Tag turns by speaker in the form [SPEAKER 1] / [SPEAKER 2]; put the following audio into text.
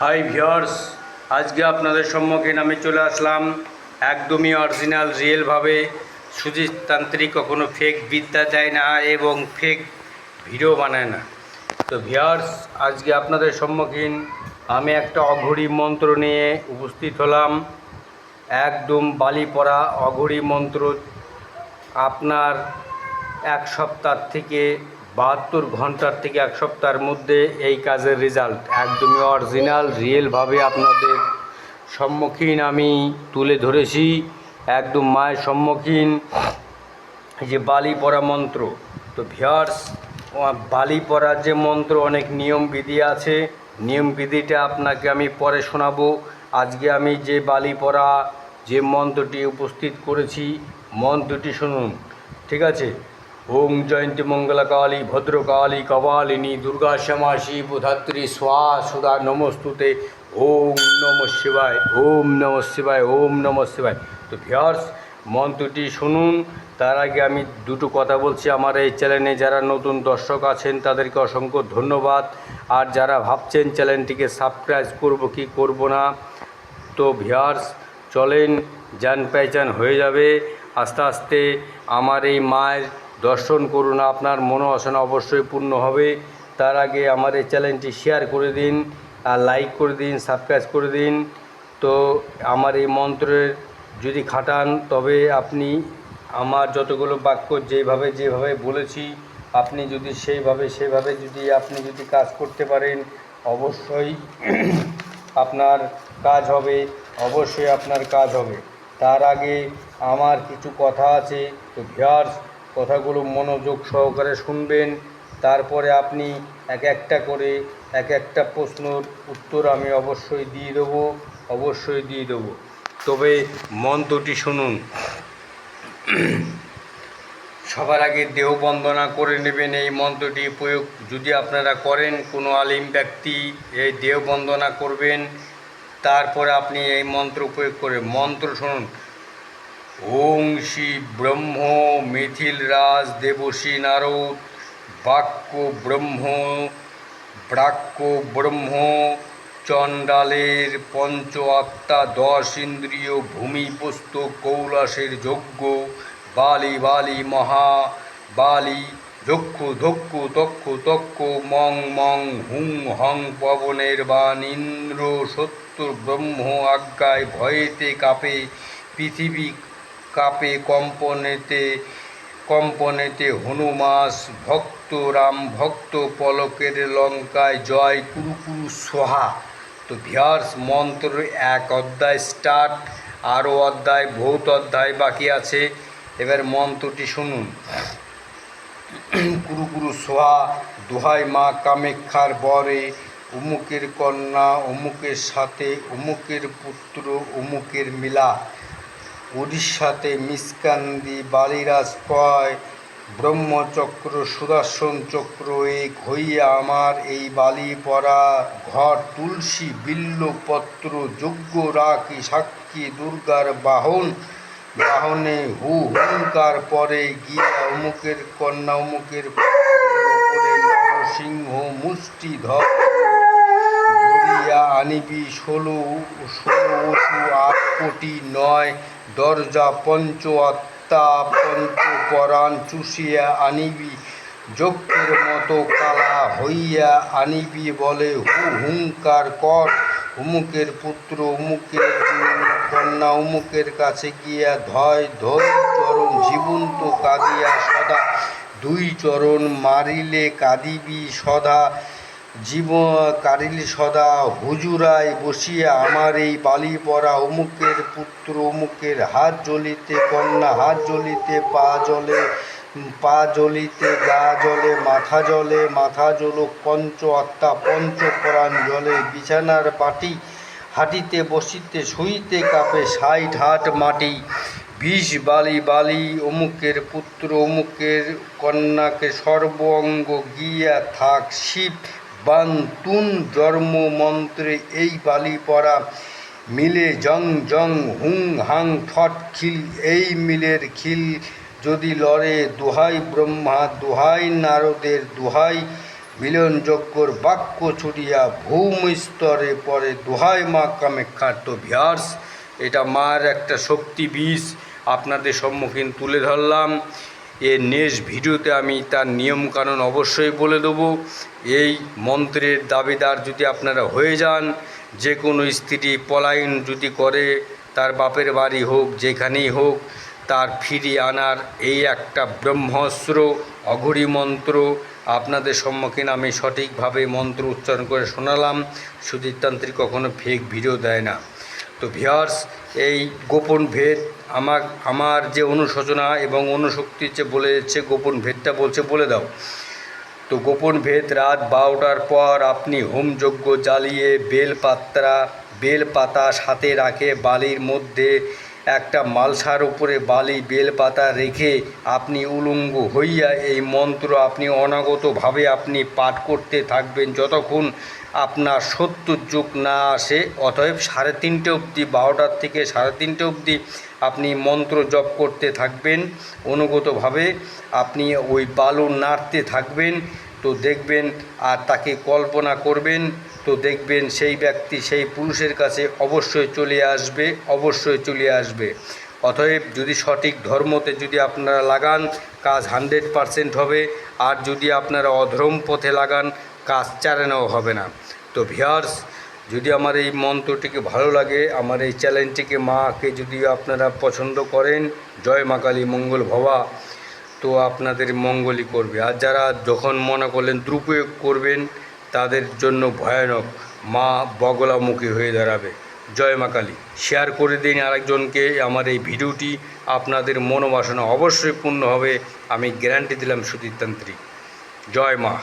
[SPEAKER 1] Hi viewers, আজকে আপনাদের সম্মুখীন আমি চলে আসলাম একদমই অরিজিনাল রিয়েলভাবে। সুজিত তান্ত্রিক কখনো ফেক বিদ্যা দেয় না এবং ফেক ভিডিও বানায় না। তো ভিউয়ার্স, আজকে আপনাদের সম্মুখীন আমি একটা অঘড়ি মন্ত্র নিয়ে উপস্থিত হলাম। একদম বালি পড়া অঘড়ি মন্ত্র। আপনার এক সপ্তাহ থেকে 72 ঘন্টার থেকে এক সপ্তাহের মধ্যে এই কাজের রেজাল্ট একদমই অরিজিনাল রিয়েলভাবে আপনাদের সম্মুখীন আমি তুলে ধরেছি। একদম মায়ের সম্মুখীন যে বালি পড়া মন্ত্র। তো ভিউয়ার্স, বালি পড়ার যে মন্ত্র অনেক নিয়ম বিধি আছে, নিয়ম বিধিটা আপনাকে আমি পরে শোনাবো। আজকে আমি যে বালি পড়া যে মন্ত্রটি উপস্থিত করেছি, মন্ত্রটি শুনুন, ঠিক আছে? ওম জয়ন্তী মঙ্গলা কালী ভদ্রকালী কপালিনী দুর্গা শ্যামা শিবধাত্রী স্বা সুধা নমস্তুতে। ওম নমঃ শিবায়, ওম নমঃ শিবায়, ওম নমঃ শিবায়। তো ভিউয়ার্স, মন্ত্রটি শুনুন। তার আগে আমি দুটো কথা বলছি। আমার এই চ্যানেলে যারা নতুন দর্শক আছেন তাদেরকে অসংখ্য ধন্যবাদ। আর যারা ভাবছেন চ্যানেলটিকে সাবস্ক্রাইব করব কি করব না, তো ভিউয়ার্স চলেন, জান পেহচান হয়ে যাবে আস্তে আস্তে। আমার এই মায়ের দর্শন করুন, আপনার মনোবাসনা অবশ্যই পূর্ণ হবে। তার আগে আমার এই চ্যানেলটি শেয়ার করে দিন, আর লাইক করে দিন, সাবস্ক্রাইব করে দিন। তো আমার এই মন্ত্রের যদি খাটান, তবে আপনি আমার যতগুলো বাক্য যেভাবে বলেছি, আপনি যদি সেভাবে যদি কাজ করতে পারেন, অবশ্যই আপনার কাজ হবে, অবশ্যই আপনার কাজ হবে। তার আগে আমার কিছু কথা আছে। তো ভিউয়ার্স, কথাগুলো মনোযোগ সহকারে শুনবেন। তারপরে আপনি এক একটা প্রশ্নের উত্তর আমি অবশ্যই দিয়ে দেবো। তবে মন্ত্রটি শুনুন। সবার আগে দেহ বন্দনা করে নেবেন। এই মন্ত্রটি প্রয়োগ যদি আপনারা করেন, কোনো আলিম ব্যক্তি এই দেহ বন্দনা করবেন, তারপরে আপনি এই মন্ত্র প্রয়োগ করে মন্ত্র শুনুন। ওং শ্রী ব্রহ্ম মিথিল রাজ দেবশ্রী নারদ বাক্য ব্রহ্ম চণ্ডালের পঞ্চ আত্মা 10 ইন্দ্রিয় ভূমিপুস্ত কৈলাসের যজ্ঞ বালি মহা বালি যক্ষু ধক্ষু তক্ষু মং মং হুং হং পবনের বান ইন্দ্র সত্য ব্রহ্ম আজ্ঞায় ভয়েতে কাঁপে পৃথিবী কাঁপে কম্পনেতে হনুমাস ভক্ত রাম ভক্ত পলকের লঙ্কায় জয় কুরুকুরু সোহা। তো ভিউয়ার্স, মন্ত্র এক অধ্যায় স্টার্ট, আরও বহুত অধ্যায় বাকি আছে। এবার মন্ত্রটি শুনুন। কুরুকুরু সোহা। দোহাই মা কামাখ্যার বরে, অমুকের কন্যা অমুকের সাথে, অমুকের পুত্র অমুকের মিলা, উড়িষ্যাতে মিসকান্দি বালিরাজ কয় ব্রহ্মচক্র সুদর্শন চক্র এক হইয়া আমার এই বালি পরা ঘর তুলসী বিল্লপত্র যজ্ঞ রাখি সাক্ষী দুর্গার বাহনে হুঙ্কার পরে গিয়া অমুকের কন্যা অমুকের উপরে নরসিংহ মুষ্টি ধরিয়া আনিবি 16 অসু 8 কোটি 9 দরজা পঞ্চ আত্মা পঞ্চপরাণ চুষিয়া আনিবি যক্ষের মতো কালা হইয়া আনিবি বলে হুঙ্কার কর অমুকের পুত্র অমুকের কন্যা অমুকের কাছে গিয়া ধয় চরণ জীবন্ত কাঁদিয়া সদা 2 চরণ মারিলে কাঁদিবি সদা কারিলি সদা হুজুরায় বসিয়া আমার এই বালি পরা অমুকের পুত্র অমুকের হাত জ্বলিতে কন্যা হাত জ্বলিতে পা জ্বলিতে গা জ্বলে মাথা জ্বলুক পঞ্চ আত্মা পঞ্চপ্রাণ জলে বিছানার পাটি হাঁটিতে বসিতে শুইতে কাঁপে 60 হাত মাটি 20 বালি অমুকের পুত্র অমুকের কন্যাকে সর্ব অঙ্গ গিয়া থাক শিব বান তুন জন্ম মন্ত্রে এই বালি পরা মিলে জং হুং হাং ফট খিল এই মিলের খিল যদি লড়ে দোহাই ব্রহ্মা দোহাই নারদের দোহাই মিলনযজ্ঞর বাক্য ছুটিয়া ভূমি স্তরে পরে দোহাই মা কামাখ্যার। তো ভিউয়ার্স, এটা মার একটা শক্তি বীজ আপনাদের সম্মুখীন তুলে ধরলাম। এর নেক্সট ভিডিওতে আমি তার নিয়মকানুন অবশ্যই বলে দেবো। এই মন্ত্রের দাবিদার যদি আপনারা হয়ে যান, যে কোনো স্ত্রী পলায়ন যদি করে, তার বাপের বাড়ি হোক যেখানেই হোক, তার ফিরিয়ে আনার এই একটা ব্রহ্মাস্ত্র অঘরী মন্ত্র আপনাদের সম্মুখীন আমি সঠিকভাবে মন্ত্র উচ্চারণ করে শোনালাম। সুধীরতান্ত্রিক কখনো ফেক ভিডিও দেয় না। তো ভিউয়ার্স, এই গোপন ভেদ আমার যে অনুশোচনা এবং অনুশক্তির যে বলে যাচ্ছে, গোপন ভেদটা বলছে বলে দাও। তো গোপন ভেদ, রাত 12টার পর আপনি হোমযজ্ঞ জ্বালিয়ে বেলপাতা সাথে রাখে বালির মধ্যে একটা মালসার উপরে বালি বেলপাতা রেখে আপনি উলঙ্গ হইয়া এই মন্ত্র আপনি অনাগতভাবে আপনি পাঠ করতে থাকবেন যতক্ষণ আপনার 70 যুগ না আসে। অতএব 3:30 অবধি, 12টার থেকে 3:30 অবধি আপনি মন্ত্র জপ করতে থাকবেন অনুগতভাবে। আপনি ওই বালু নাড়তে থাকবেন। তো দেখবেন, আর তাকে কল্পনা করবেন, তো দেখবেন সেই ব্যক্তি সেই পুরুষের কাছে অবশ্যই চলে আসবে। অতএব যদি সঠিক ধর্মতে যদি আপনারা লাগান, কাজ 100% হবে। আর যদি আপনারা অধর্ম পথে লাগান, কাজ চালানোও হবে না। তো ভিউয়ার্স, যদি আমার এই মন্ত্রটিকে ভালো লাগে, আমার এই চ্যানেলটিকে মাকে যদি আপনারা পছন্দ করেন, জয় মা কালী মঙ্গল ভবা, তো আপনাদের মঙ্গলই করবে। আর যারা যখন মনে করলেন দুরুপয়োগ করবেন, তাদের জন্য ভয়ানক, মা বগলামুখী হয়ে দাঁড়াবে। জয় মা কালী। শেয়ার করে দিন আরেকজনকে। আমার এই ভিডিওটি আপনাদের মনোবাসনা অবশ্যই পূর্ণ হবে, আমি গ্যারান্টি দিলাম সুধীরতান্ত্রিক। জয় মা।